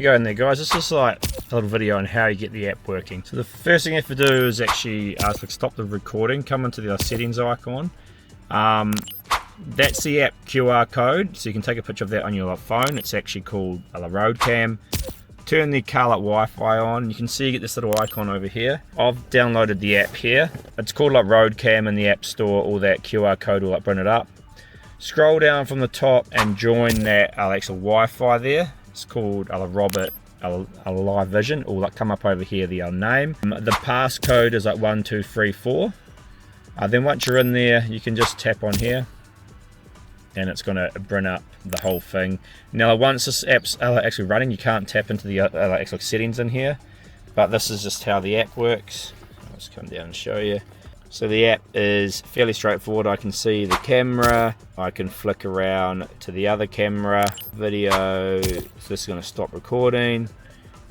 go in there, guys. This is like a little video on how you get the app working. So the first thing you have to do is actually stop the recording, come into the settings icon. That's the app QR code, so you can take a picture of that on your phone. It's actually called RoadCam. Turn the car Wi-Fi on. You can see you get this little icon over here. I've downloaded the app here. It's called like RoadCam in the App Store. All that QR code will like bring it up. Scroll down from the top and join that Alexa Wi-Fi there. It's called Robert Live Vision. Or like come up over here the name. The passcode is like 1234. Then once you're in there, you can just tap on here, and it's going to bring up the whole thing. Now once this app's actually running, you can't tap into the actual settings in here, but this is just how the app works. I'll just come down and show you. So the app is fairly straightforward. I can see the camera, I can flick around to the other camera, video, so this is going to stop recording,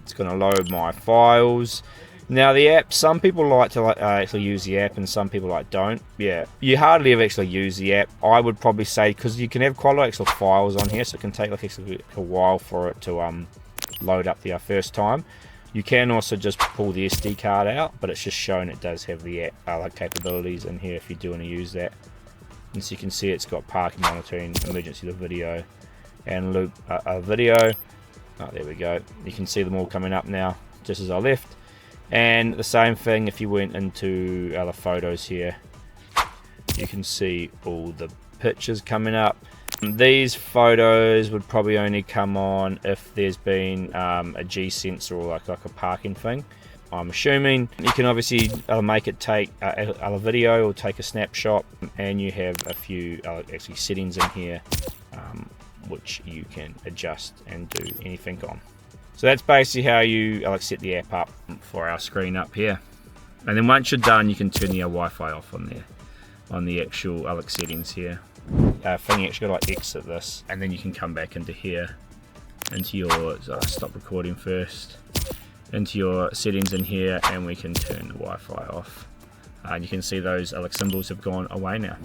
it's going to load my files. Now the app, some people like to actually use the app and some people don't. Yeah, you hardly ever actually use the app. I would probably say, because you can have quite a lot of actual files on here, so it can take like actually a while for it to load up the first time. You can also just pull the SD card out, but it's just showing it does have the app capabilities in here if you do want to use that. And so you can see it's got parking monitoring, emergency video, and loop video. Oh, there we go. You can see them all coming up now, just as I left. And the same thing if you went into other photos here, you can see all the pictures coming up. These photos would probably only come on if there's been a G sensor or like a parking thing, I'm assuming. You can obviously make it take a video or take a snapshot, and you have a few actually settings in here which you can adjust and do anything on. So that's basically how you set the app up for our screen up here. And then once you're done, you can turn the Wi-Fi off on there, on the actual settings here. Thing you actually got to exit this, and then you can come back into here, into your stop recording first, into your settings in here, and we can turn the Wi-Fi off. And you can see those symbols have gone away now.